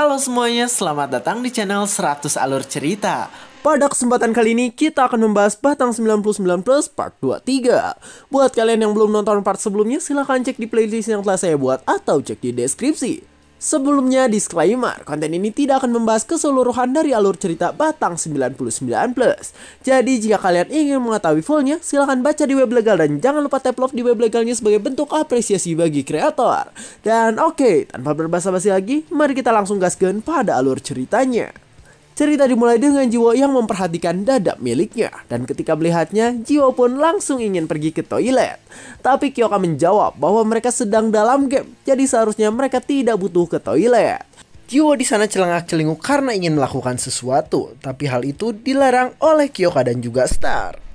Halo semuanya, selamat datang di channel 100 Alur Cerita. Pada kesempatan kali ini kita akan membahas Batang 99 Plus Part 23. Buat kalian yang belum nonton part sebelumnya, silahkan cek di playlist yang telah saya buat atau cek di deskripsi. Sebelumnya disclaimer, konten ini tidak akan membahas keseluruhan dari alur cerita Batang 99 Plus. Jadi jika kalian ingin mengetahui fullnya, silahkan baca di web legal dan jangan lupa tap love di web legalnya sebagai bentuk apresiasi bagi kreator. Dan oke, tanpa berbasa-basi lagi, mari kita langsung gaskan pada alur ceritanya. Cerita dimulai dengan Jiwo yang memperhatikan dadap miliknya, dan ketika melihatnya, Jiwo pun langsung ingin pergi ke toilet. Tapi Kyoka menjawab bahwa mereka sedang dalam game, jadi seharusnya mereka tidak butuh ke toilet. Jiwo di sana celengak-celinguk karena ingin melakukan sesuatu, tapi hal itu dilarang oleh Kyoka dan juga Star.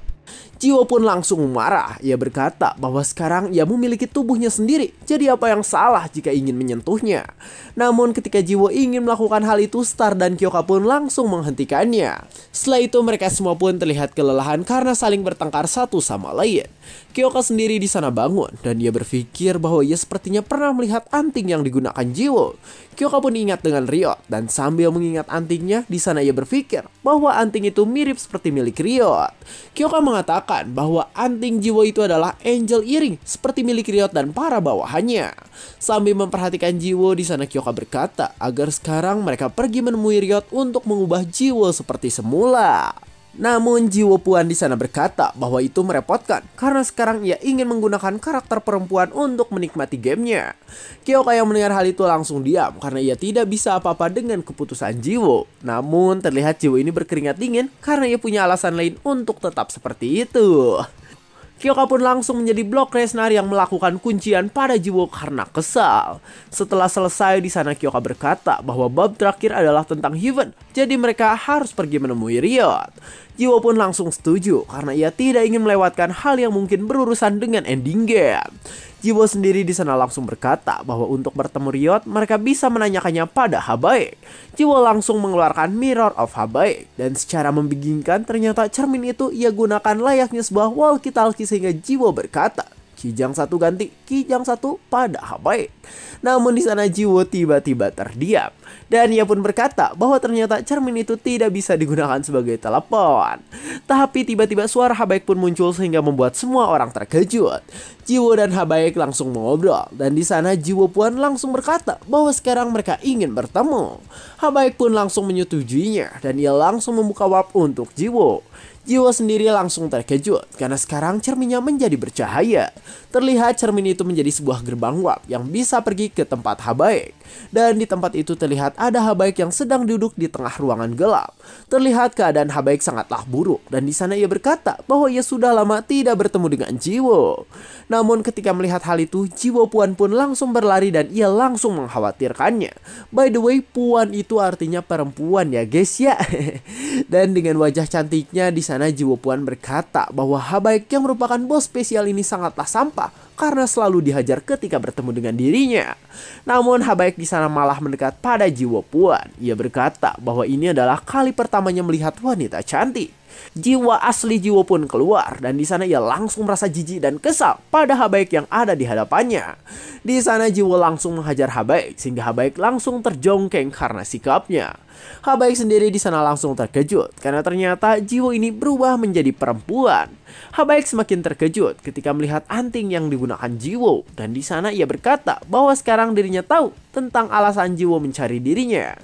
Jiwo pun langsung marah. Ia berkata bahwa sekarang ia memiliki tubuhnya sendiri, jadi apa yang salah jika ingin menyentuhnya. Namun ketika Jiwo ingin melakukan hal itu, Star dan Kyoka pun langsung menghentikannya. Setelah itu mereka semua pun terlihat kelelahan karena saling bertengkar satu sama lain. Kyoka sendiri di sana bangun dan ia berpikir bahwa ia sepertinya pernah melihat anting yang digunakan Jiwo. Kyoka pun ingat dengan Ryot dan sambil mengingat antingnya, di sana ia berpikir bahwa anting itu mirip seperti milik Ryot. Kyoka mengatakan bahwa anting Jiwo itu adalah Angel Earring seperti milik Ryot dan para bawahannya. Sambil memperhatikan Jiwo, di sana Kyoka berkata agar sekarang mereka pergi menemui Ryot untuk mengubah Jiwo seperti semula. Namun Jiwo Puan di sana berkata bahwa itu merepotkan karena sekarang ia ingin menggunakan karakter perempuan untuk menikmati gamenya. Kyoka yang mendengar hal itu langsung diam karena ia tidak bisa apa-apa dengan keputusan Jiwo. Namun terlihat Jiwo ini berkeringat dingin karena ia punya alasan lain untuk tetap seperti itu. Kyoka pun langsung menjadi Brock Lesnar yang melakukan kuncian pada Jiwo karena kesal. Setelah selesai, di sana Kyoka berkata bahwa bab terakhir adalah tentang Heaven, jadi mereka harus pergi menemui Ryot. Jiwo pun langsung setuju karena ia tidak ingin melewatkan hal yang mungkin berurusan dengan ending game. Jiwo sendiri di sana langsung berkata bahwa untuk bertemu Ryot mereka bisa menanyakannya pada Habaek. Jiwo langsung mengeluarkan Mirror of Habaek dan secara membingungkan ternyata cermin itu ia gunakan layaknya sebuah walkie-talkie sehingga Jiwo berkata, Kijang satu ganti Kijang satu pada Habaek. Namun di sana Jiwo tiba-tiba terdiam dan ia pun berkata bahwa ternyata cermin itu tidak bisa digunakan sebagai telepon. Tapi tiba-tiba suara Habaek pun muncul sehingga membuat semua orang terkejut. Jiwo dan Habaek langsung mengobrol dan di sana Jiwo Puan langsung berkata bahwa sekarang mereka ingin bertemu. Habaek pun langsung menyetujuinya dan ia langsung membuka warp untuk Jiwo. Jiwo sendiri langsung terkejut karena sekarang cerminnya menjadi bercahaya. Terlihat cermin itu menjadi sebuah gerbang warp yang bisa pergi ke tempat Habaek. Dan di tempat itu terlihat ada Habaek yang sedang duduk di tengah ruangan gelap. Terlihat keadaan Habaek sangatlah buruk dan di sana ia berkata bahwa ia sudah lama tidak bertemu dengan Jiwo. Namun ketika melihat hal itu, Jiwo Puan pun langsung berlari dan ia langsung mengkhawatirkannya. By the way, Puan itu artinya perempuan ya guys ya. Dan dengan wajah cantiknya di sana Jiwo Puan berkata bahwa Habaek yang merupakan bos spesial ini sangatlah sampah karena selalu dihajar ketika bertemu dengan dirinya. Namun Habaek di sana malah mendekat pada Jiwo Puan. Ia berkata bahwa ini adalah kali pertamanya melihat wanita cantik. Jiwa asli Jiwo pun keluar dan di sana ia langsung merasa jijik dan kesal pada Habaek yang ada di hadapannya. Di sana Jiwo langsung menghajar Habaek sehingga Habaek langsung terjongkeng karena sikapnya. Habaek sendiri di sana langsung terkejut karena ternyata Jiwo ini berubah menjadi perempuan. Habaek semakin terkejut ketika melihat anting yang digunakan Jiwo dan di sana ia berkata bahwa sekarang dirinya tahu tentang alasan Jiwo mencari dirinya.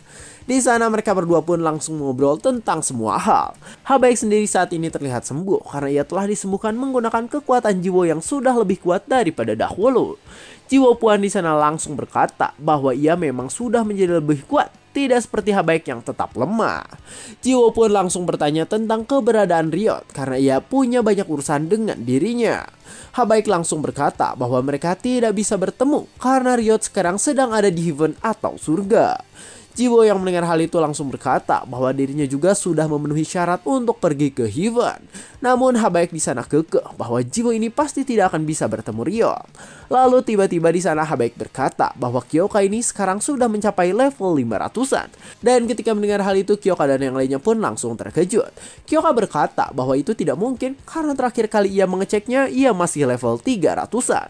Di sana mereka berdua pun langsung ngobrol tentang semua hal. Habaek sendiri saat ini terlihat sembuh karena ia telah disembuhkan menggunakan kekuatan Jiwo yang sudah lebih kuat daripada dahulu. Jiwo Puan di sana langsung berkata bahwa ia memang sudah menjadi lebih kuat, tidak seperti Habaek yang tetap lemah. Jiwo pun langsung bertanya tentang keberadaan Ryot karena ia punya banyak urusan dengan dirinya. Habaek langsung berkata bahwa mereka tidak bisa bertemu karena Ryot sekarang sedang ada di Heaven atau surga. Jiwo yang mendengar hal itu langsung berkata bahwa dirinya juga sudah memenuhi syarat untuk pergi ke Heaven. Namun Habaek di sana kekeh bahwa Jiwo ini pasti tidak akan bisa bertemu Ryot. Lalu tiba-tiba di sana Habaek berkata bahwa Kyoka ini sekarang sudah mencapai level 500-an. Dan ketika mendengar hal itu, Kyoka dan yang lainnya pun langsung terkejut. Kyoka berkata bahwa itu tidak mungkin karena terakhir kali ia mengeceknya ia masih level 300-an.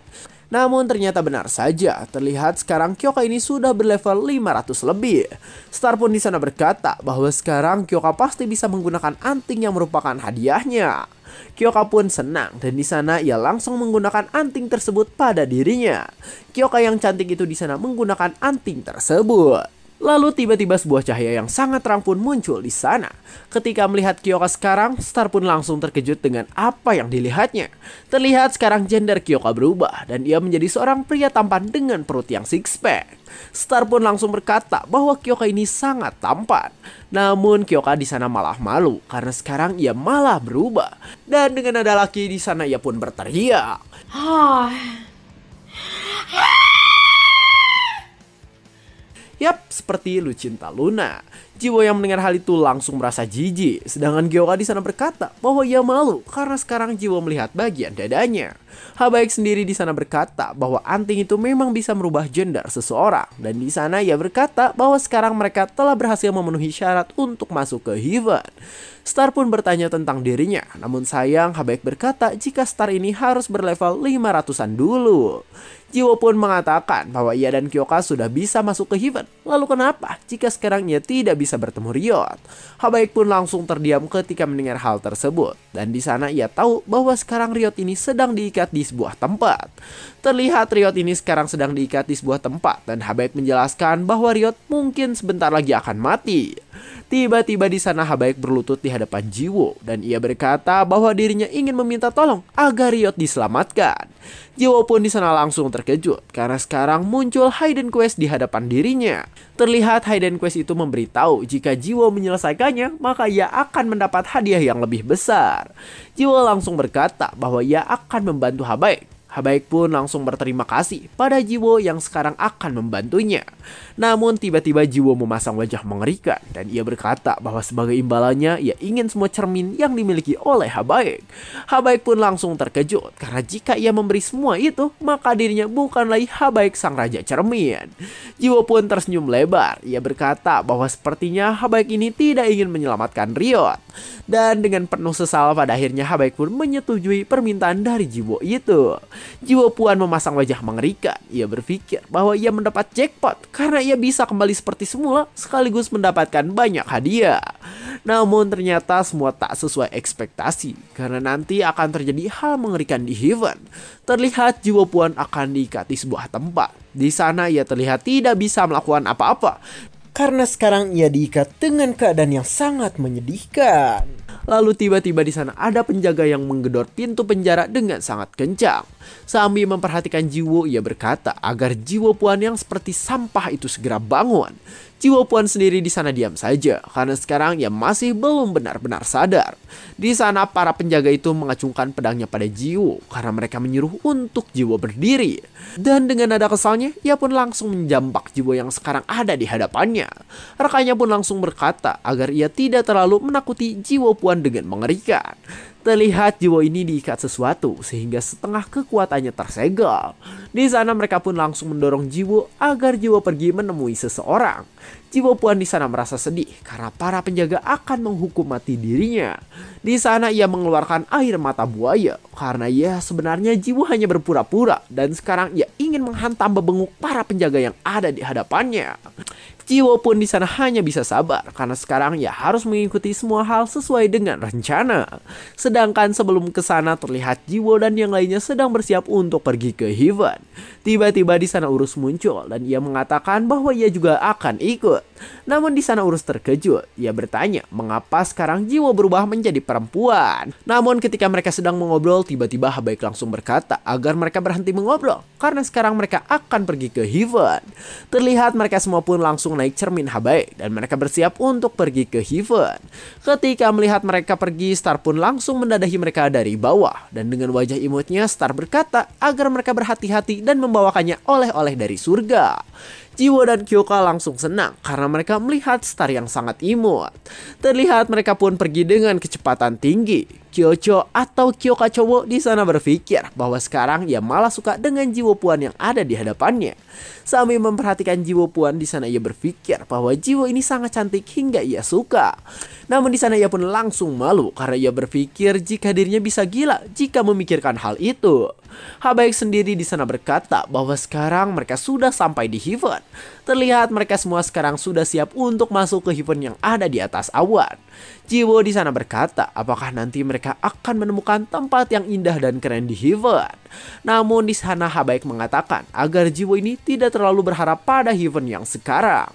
Namun ternyata benar saja, terlihat sekarang Kyoka ini sudah berlevel 500 lebih. Star pun di sana berkata bahwa sekarang Kyoka pasti bisa menggunakan anting yang merupakan hadiahnya. Kyoka pun senang dan di sana ia langsung menggunakan anting tersebut pada dirinya. Kyoka yang cantik itu di sana menggunakan anting tersebut. Lalu tiba-tiba sebuah cahaya yang sangat terang pun muncul di sana. Ketika melihat Kyoka sekarang, Star pun langsung terkejut dengan apa yang dilihatnya. Terlihat sekarang gender Kyoka berubah dan ia menjadi seorang pria tampan dengan perut yang six pack. Star pun langsung berkata bahwa Kyoka ini sangat tampan. Namun Kyoka di sana malah malu karena sekarang ia malah berubah. Dan dengan nada laki di sana ia pun berteriak. Yap, seperti Lucinta Luna. Jiwo yang mendengar hal itu langsung merasa jijik. Sedangkan Kyoka di sana berkata bahwa ia malu karena sekarang Jiwo melihat bagian dadanya. Habaek sendiri di sana berkata bahwa anting itu memang bisa merubah gender seseorang. Dan di sana ia berkata bahwa sekarang mereka telah berhasil memenuhi syarat untuk masuk ke Heaven. Star pun bertanya tentang dirinya. Namun sayang Habaek berkata jika Star ini harus berlevel 500-an dulu. Jiwo pun mengatakan bahwa ia dan Kyoka sudah bisa masuk ke Heaven. Lalu kenapa jika sekarang ia tidak bisa bertemu Riot? Habaek pun langsung terdiam ketika mendengar hal tersebut. Dan di sana ia tahu bahwa sekarang Riot ini sedang diikat di sebuah tempat. Terlihat Riot ini sekarang sedang diikat di sebuah tempat dan Habaek menjelaskan bahwa Riot mungkin sebentar lagi akan mati. Tiba-tiba di sana Habaek berlutut di hadapan Jiwo dan ia berkata bahwa dirinya ingin meminta tolong agar Riot diselamatkan. Jiwo pun di sana langsung terkejut karena sekarang muncul Hidden Quest di hadapan dirinya. Terlihat Hidden Quest itu memberitahu jika Jiwo menyelesaikannya maka ia akan mendapat hadiah yang lebih besar. Jiwo langsung berkata bahwa ia akan membantu Habaek. Habaek pun langsung berterima kasih pada Jiwo yang sekarang akan membantunya. Namun tiba-tiba Jiwo memasang wajah mengerikan dan ia berkata bahwa sebagai imbalannya ia ingin semua cermin yang dimiliki oleh Habaek. Habaek pun langsung terkejut karena jika ia memberi semua itu maka dirinya bukan lagi Habaek sang raja cermin. Jiwo pun tersenyum lebar. Ia berkata bahwa sepertinya Habaek ini tidak ingin menyelamatkan Riot. Dan dengan penuh sesal pada akhirnya Habaek pun menyetujui permintaan dari Jiwo itu. Jiwo Puan memasang wajah mengerikan. Ia berpikir bahwa ia mendapat jackpot karena ia bisa kembali seperti semula sekaligus mendapatkan banyak hadiah. Namun ternyata semua tak sesuai ekspektasi karena nanti akan terjadi hal mengerikan di Heaven. Terlihat Jiwo Puan akan diikat di sebuah tempat. Di sana ia terlihat tidak bisa melakukan apa-apa karena sekarang ia diikat dengan keadaan yang sangat menyedihkan. Lalu tiba-tiba di sana ada penjaga yang menggedor pintu penjara dengan sangat kencang. Sambil memperhatikan Jiwo, ia berkata agar Jiwo Puan yang seperti sampah itu segera bangun. Jiwo Puan sendiri di sana diam saja karena sekarang ia masih belum benar-benar sadar. Di sana para penjaga itu mengacungkan pedangnya pada Jiwo karena mereka menyuruh untuk Jiwo berdiri. Dan dengan nada kesalnya, ia pun langsung menjambak Jiwo yang sekarang ada di hadapannya. Rekannya pun langsung berkata agar ia tidak terlalu menakuti Jiwo Puan dengan mengerikan. Terlihat Jiwo ini diikat sesuatu sehingga setengah kekuatannya tersegel. Di sana mereka pun langsung mendorong Jiwo agar Jiwo pergi menemui seseorang. Jiwo Puan di sana merasa sedih karena para penjaga akan menghukum mati dirinya. Di sana ia mengeluarkan air mata buaya karena ya sebenarnya Jiwo hanya berpura-pura dan sekarang ia ingin menghantam bebenguk para penjaga yang ada di hadapannya. Jiwo pun di sana hanya bisa sabar karena sekarang ia harus mengikuti semua hal sesuai dengan rencana. Sedangkan sebelum ke sana terlihat Jiwo dan yang lainnya sedang bersiap untuk pergi ke Heaven. Tiba-tiba di sana Urus muncul dan ia mengatakan bahwa ia juga akan ikut. Namun di sana Urus terkejut. Ia bertanya mengapa sekarang Jiwo berubah menjadi perempuan. Namun ketika mereka sedang mengobrol, tiba-tiba Habaek langsung berkata agar mereka berhenti mengobrol karena sekarang mereka akan pergi ke Heaven. Terlihat mereka semua pun langsung naik cermin Habaek dan mereka bersiap untuk pergi ke Heaven. Ketika melihat mereka pergi, Star pun langsung mendadahi mereka dari bawah dan dengan wajah imutnya Star berkata agar mereka berhati-hati dan membawakannya oleh-oleh dari surga. Jiwo dan Kyoka langsung senang karena mereka melihat Star yang sangat imut. Terlihat mereka pun pergi dengan kecepatan tinggi. Kyocho atau Kyoka cowok di sana berpikir bahwa sekarang ia malah suka dengan Jiwo Puan yang ada di hadapannya. Sambil memperhatikan Jiwo Puan di sana ia berpikir bahwa Jiwo ini sangat cantik hingga ia suka. Namun di sana ia pun langsung malu karena ia berpikir jika dirinya bisa gila jika memikirkan hal itu. Habaek sendiri di sana berkata bahwa sekarang mereka sudah sampai di Heaven. Terlihat mereka semua sekarang sudah siap untuk masuk ke Heaven yang ada di atas awan. Jiwo di sana berkata apakah nanti mereka akan menemukan tempat yang indah dan keren di Heaven. Namun di sana Habaek mengatakan agar Jiwo ini tidak terlalu berharap pada Heaven yang sekarang.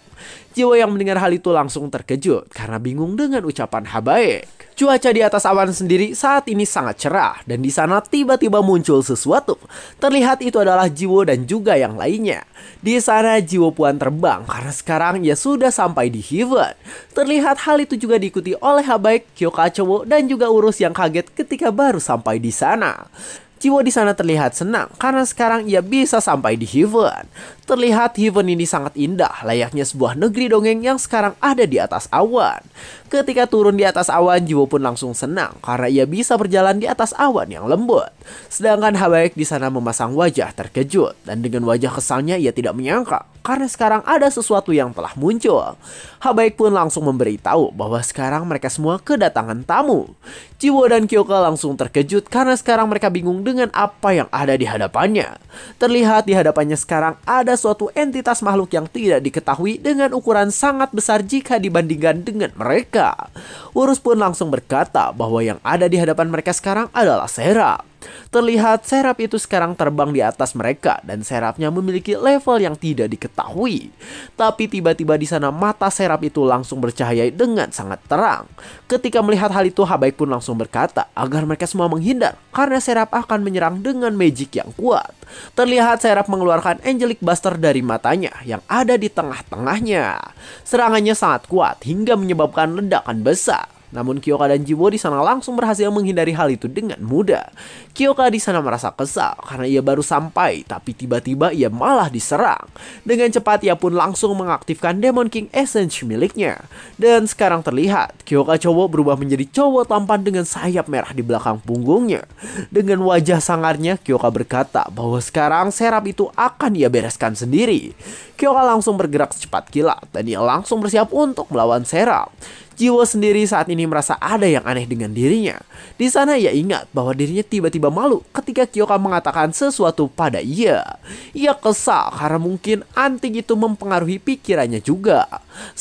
Jiwo yang mendengar hal itu langsung terkejut karena bingung dengan ucapan Habaek. Cuaca di atas awan sendiri saat ini sangat cerah dan di sana tiba-tiba muncul sesuatu. Terlihat itu adalah Jiwo dan juga yang lainnya. Di sana Jiwo Puan terbang karena sekarang ia sudah sampai di Heaven. Terlihat hal itu juga diikuti oleh Habaek, Kyoka Chowo dan juga Urus yang kaget ketika baru sampai di sana. Jiwo di sana terlihat senang karena sekarang ia bisa sampai di Heaven. Terlihat Heaven ini sangat indah, layaknya sebuah negeri dongeng yang sekarang ada di atas awan. Ketika turun di atas awan, Jiwo pun langsung senang karena ia bisa berjalan di atas awan yang lembut. Sedangkan Habaek di sana memasang wajah terkejut dan dengan wajah kesalnya ia tidak menyangka karena sekarang ada sesuatu yang telah muncul. Habaek pun langsung memberitahu bahwa sekarang mereka semua kedatangan tamu. Jiwo dan Kyoka langsung terkejut karena sekarang mereka bingung dengan apa yang ada di hadapannya. Terlihat di hadapannya sekarang ada suatu entitas makhluk yang tidak diketahui dengan ukuran sangat besar jika dibandingkan dengan mereka. Urus pun langsung berkata bahwa yang ada di hadapan mereka sekarang adalah Serap. Terlihat Serap itu sekarang terbang di atas mereka dan Serapnya memiliki level yang tidak diketahui. Tapi tiba-tiba di sana mata Serap itu langsung bercahaya dengan sangat terang. Ketika melihat hal itu Habaek pun langsung berkata agar mereka semua menghindar karena Serap akan menyerang dengan magic yang kuat. Terlihat Serap mengeluarkan Angelic Buster dari matanya yang ada di tengah-tengahnya. Serangannya sangat kuat hingga menyebabkan ledakan besar. Namun Kyoka dan Jiwo di sana langsung berhasil menghindari hal itu dengan mudah. Kyoka di sana merasa kesal karena ia baru sampai, tapi tiba-tiba ia malah diserang. Dengan cepat ia pun langsung mengaktifkan Demon King Essence miliknya. Dan sekarang terlihat Kyoka cowok berubah menjadi cowok tampan dengan sayap merah di belakang punggungnya. Dengan wajah sangarnya Kyoka berkata bahwa sekarang Serap itu akan ia bereskan sendiri. Kyoka langsung bergerak secepat kilat dan ia langsung bersiap untuk melawan Serap. Jiwo sendiri saat ini merasa ada yang aneh dengan dirinya. Di sana ia ingat bahwa dirinya tiba-tiba malu ketika Kyoka mengatakan sesuatu pada ia. Ia kesal karena mungkin anting itu mempengaruhi pikirannya juga.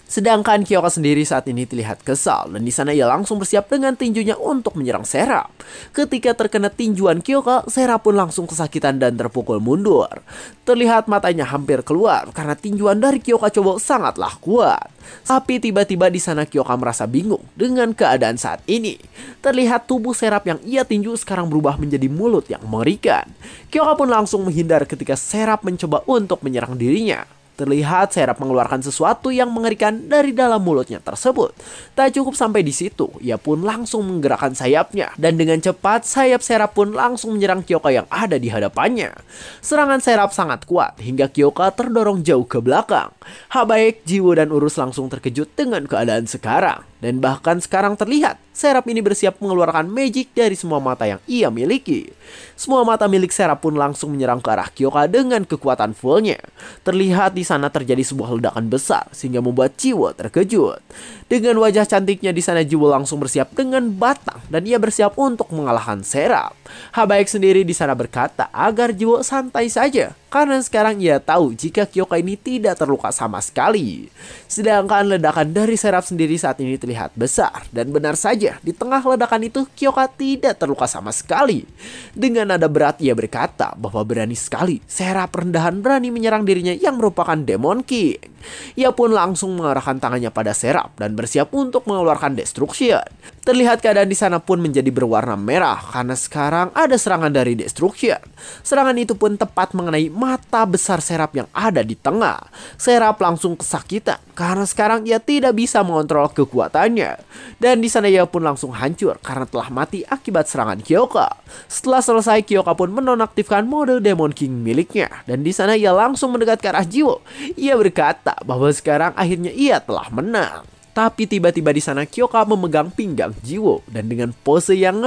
Sedangkan Kyoka sendiri saat ini terlihat kesal dan di sana ia langsung bersiap dengan tinjunya untuk menyerang Serap. Ketika terkena tinjuan Kyoka, Serap pun langsung kesakitan dan terpukul mundur. Terlihat matanya hampir keluar karena tinjuan dari Kyoka Chobo sangatlah kuat. Tapi tiba-tiba di sana Kyoka merasa bingung dengan keadaan saat ini. Terlihat tubuh Serap yang ia tinju sekarang berubah menjadi mulut yang mengerikan. Kyoka pun langsung menghindar ketika Serap mencoba untuk menyerang dirinya. Terlihat Serap mengeluarkan sesuatu yang mengerikan dari dalam mulutnya tersebut. Tak cukup sampai di situ, ia pun langsung menggerakkan sayapnya. Dan dengan cepat, sayap Serap pun langsung menyerang Kyoka yang ada di hadapannya. Serangan Serap sangat kuat, hingga Kyoka terdorong jauh ke belakang. Habaek, Jiwo, dan Urus langsung terkejut dengan keadaan sekarang. Dan bahkan sekarang terlihat, Serap ini bersiap mengeluarkan magic dari semua mata yang ia miliki. Semua mata milik Serap pun langsung menyerang ke arah Kyoka dengan kekuatan fullnya. Terlihat di sana terjadi sebuah ledakan besar sehingga membuat Jiwo terkejut. Dengan wajah cantiknya di sana Jiwo langsung bersiap dengan batang dan ia bersiap untuk mengalahkan Serap. Habaek sendiri di sana berkata agar Jiwo santai saja karena sekarang ia tahu jika Kyoka ini tidak terluka sama sekali. Sedangkan ledakan dari Serap sendiri saat ini terlihat besar dan benar saja di tengah ledakan itu Kyoka tidak terluka sama sekali. Dengan nada berat ia berkata bahwa berani sekali Serap rendahan berani menyerang dirinya yang merupakan Demon King. Ia pun langsung mengarahkan tangannya pada Serap dan bersiap untuk mengeluarkan Destruction. Terlihat keadaan di sana pun menjadi berwarna merah karena sekarang ada serangan dari Destruction. Serangan itu pun tepat mengenai mata besar Serap yang ada di tengah. Serap langsung kesakitan karena sekarang ia tidak bisa mengontrol kekuatannya. Dan di sana ia pun langsung hancur karena telah mati akibat serangan Kyoka. Setelah selesai Kyoka pun menonaktifkan mode Demon King miliknya dan di sana ia langsung mendekat ke arah Jiwo. Ia berkata bahwa sekarang akhirnya ia telah menang. Tapi tiba-tiba di sana Kyoka memegang pinggang Jiwo dan dengan pose yang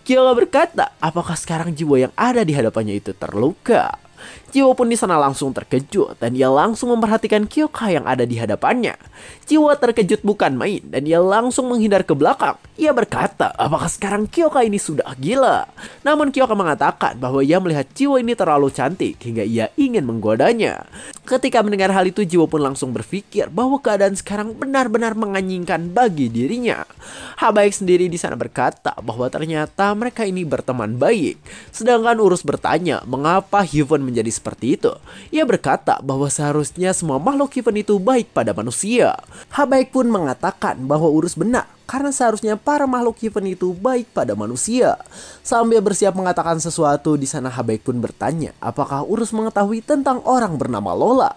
Kyoka berkata, apakah sekarang Jiwo yang ada di hadapannya itu terluka? Jiwo pun di sana langsung terkejut dan ia langsung memperhatikan Kyoka yang ada di hadapannya. Jiwo terkejut bukan main dan ia langsung menghindar ke belakang. Ia berkata, apakah sekarang Kyoka ini sudah gila? Namun Kyoka mengatakan bahwa ia melihat Jiwo ini terlalu cantik hingga ia ingin menggodanya. Ketika mendengar hal itu, Jiwo pun langsung berpikir bahwa keadaan sekarang benar-benar menganjingkan bagi dirinya. Habaek sendiri di sana berkata bahwa ternyata mereka ini berteman baik. Sedangkan Urus bertanya mengapa Hyven menjadi seperti itu. Ia berkata bahwa seharusnya semua makhluk Hyven itu baik pada manusia. Habaek pun mengatakan bahwa Urus benar, karena seharusnya para makhluk Hyven itu baik pada manusia. Sambil bersiap mengatakan sesuatu, di sana Habaek pun bertanya apakah Urus mengetahui tentang orang bernama Lola.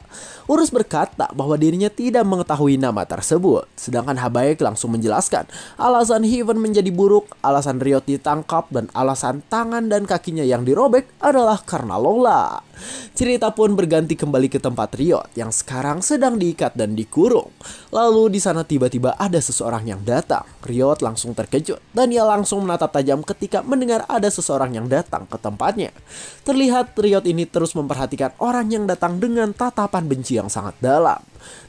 Urus berkata bahwa dirinya tidak mengetahui nama tersebut. Sedangkan Habaek langsung menjelaskan alasan Hyven menjadi buruk, alasan Riot ditangkap, dan alasan tangan dan kakinya yang dirobek adalah karena Lola. Cerita pun berganti kembali ke tempat Riot yang sekarang sedang diikat dan dikurung. Lalu di sana tiba-tiba ada seseorang yang datang. Riot langsung terkejut dan ia langsung menatap tajam ketika mendengar ada seseorang yang datang ke tempatnya. Terlihat Riot ini terus memperhatikan orang yang datang dengan tatapan benci yang sangat dalam.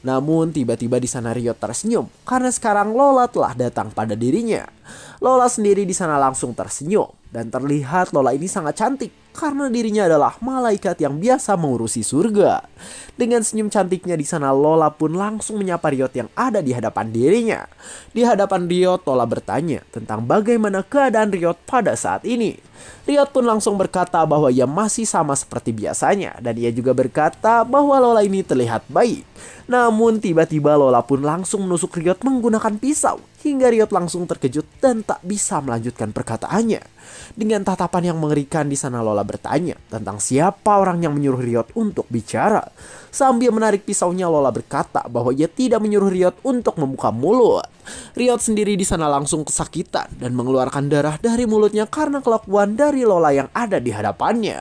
Namun tiba-tiba di sana Riot tersenyum karena sekarang Lola telah datang pada dirinya. Lola sendiri di sana langsung tersenyum dan terlihat Lola ini sangat cantik karena dirinya adalah malaikat yang biasa mengurusi surga. Dengan senyum cantiknya di sana, Lola pun langsung menyapa Riot yang ada di hadapan dirinya. Di hadapan Riot, Lola bertanya tentang bagaimana keadaan Riot pada saat ini. Riot pun langsung berkata bahwa ia masih sama seperti biasanya dan ia juga berkata bahwa Lola ini terlihat baik. Namun tiba-tiba Lola pun langsung menusuk Riot menggunakan pisau hingga Riot langsung terkejut dan tak bisa melanjutkan perkataannya. Dengan tatapan yang mengerikan di sana Lola bertanya tentang siapa orang yang menyuruh Riot untuk bicara. Sambil menarik pisaunya, Lola berkata bahwa ia tidak menyuruh Riot untuk membuka mulut. Riot sendiri di sana langsung kesakitan dan mengeluarkan darah dari mulutnya karena kelakuan dari Lola yang ada di hadapannya.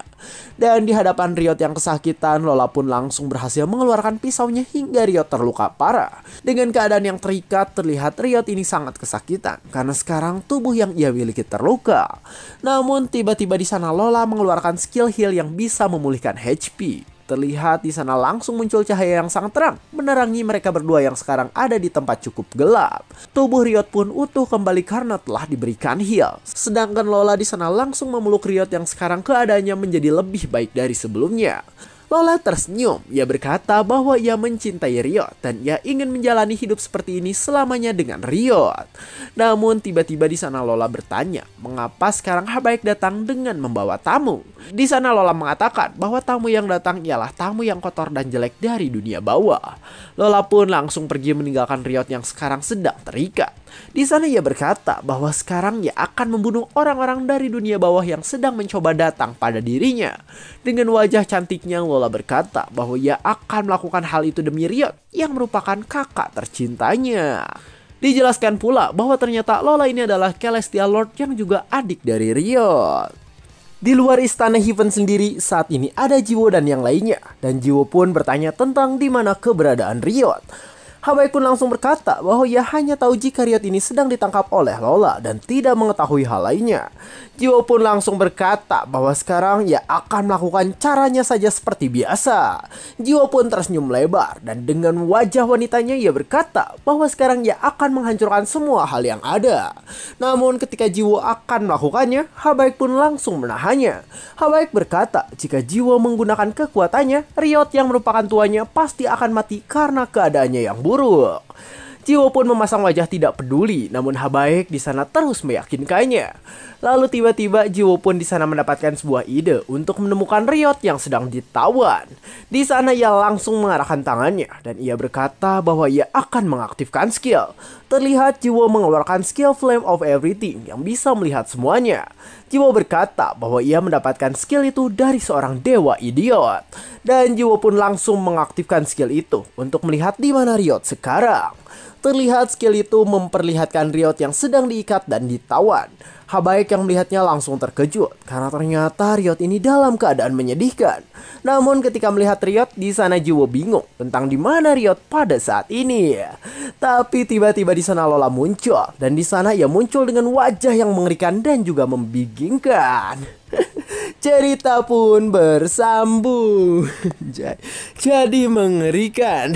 Dan di hadapan Riot yang kesakitan, Lola pun langsung berhasil mengeluarkan pisaunya hingga Riot terluka parah. Dengan keadaan yang terikat, terlihat Riot ini sangat kesakitan karena sekarang tubuh yang ia miliki terluka. Namun tiba-tiba di sana Lola mengeluarkan skill heal yang bisa memulihkan HP. Terlihat di sana langsung muncul cahaya yang sangat terang menerangi mereka berdua yang sekarang ada di tempat cukup gelap. Tubuh Riot pun utuh kembali karena telah diberikan heal. Sedangkan Lola di sana langsung memeluk Riot yang sekarang keadaannya menjadi lebih baik dari sebelumnya. Lola tersenyum. Ia berkata bahwa ia mencintai Riot dan ia ingin menjalani hidup seperti ini selamanya dengan Riot. Namun tiba-tiba di sana Lola bertanya, mengapa sekarang Habaek datang dengan membawa tamu? Di sana Lola mengatakan bahwa tamu yang datang ialah tamu yang kotor dan jelek dari dunia bawah. Lola pun langsung pergi meninggalkan Riot yang sekarang sedang terikat. Di sana ia berkata bahwa sekarang ia akan membunuh orang-orang dari dunia bawah yang sedang mencoba datang pada dirinya. Dengan wajah cantiknya, Lola berkata bahwa ia akan melakukan hal itu demi Riot yang merupakan kakak tercintanya. Dijelaskan pula bahwa ternyata Lola ini adalah Celestial Lord yang juga adik dari Riot. Di luar istana Hyven sendiri saat ini ada Jiwo dan yang lainnya, dan Jiwo pun bertanya tentang di mana keberadaan Riot. Habaek pun langsung berkata bahwa ia hanya tahu jika Riot ini sedang ditangkap oleh Lola dan tidak mengetahui hal lainnya. Jiwo pun langsung berkata bahwa sekarang ia akan melakukan caranya saja seperti biasa. Jiwo pun tersenyum lebar dan dengan wajah wanitanya ia berkata bahwa sekarang ia akan menghancurkan semua hal yang ada. Namun ketika Jiwo akan melakukannya, Habaek pun langsung menahannya. Habaek berkata jika Jiwo menggunakan kekuatannya, Riot yang merupakan tuanya pasti akan mati karena keadaannya yang buruk. Jiwo pun memasang wajah tidak peduli, namun Habaek di sana terus meyakinkannya. Lalu tiba-tiba Jiwo pun di sana mendapatkan sebuah ide untuk menemukan Riot yang sedang ditawan. Di sana ia langsung mengarahkan tangannya dan ia berkata bahwa ia akan mengaktifkan skill. Terlihat Jiwo mengeluarkan skill Flame of Everything yang bisa melihat semuanya. Jiwo berkata bahwa ia mendapatkan skill itu dari seorang dewa idiot. Dan Jiwo pun langsung mengaktifkan skill itu untuk melihat di mana Riot sekarang. Terlihat skill itu memperlihatkan Riot yang sedang diikat dan ditawan. Habaek yang melihatnya langsung terkejut karena ternyata Riot ini dalam keadaan menyedihkan. Namun ketika melihat Riot, di sana Jiwo bingung tentang di mana Riot pada saat ini. Tapi tiba-tiba di sana Lola muncul dan di sana ia muncul dengan wajah yang mengerikan dan juga membingungkan. cerita pun bersambung. Jadi mengerikan.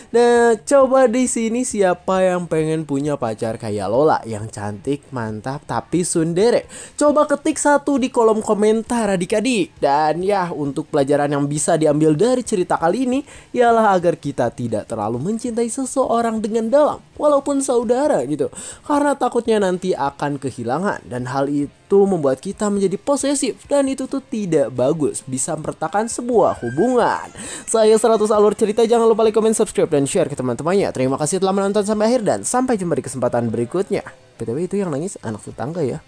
Nah, coba di sini siapa yang pengen punya pacar kayak Lola yang cantik, mantap, tapi tsundere? Coba ketik satu di kolom komentar adik-adik. Dan ya, untuk pelajaran yang bisa diambil dari cerita kali ini ialah agar kita tidak terlalu mencintai seseorang dengan dalam, walaupun saudara gitu. Karena takutnya nanti akan kehilangan, dan hal itu membuat kita menjadi posesif, dan itu tuh tidak bagus, bisa meretakkan sebuah hubungan. Saya 100 alur cerita, jangan lupa like, comment, subscribe, dan share ke teman-temannya. Terima kasih telah menonton sampai akhir dan sampai jumpa di kesempatan berikutnya. BTW itu yang nangis anak tetangga ya.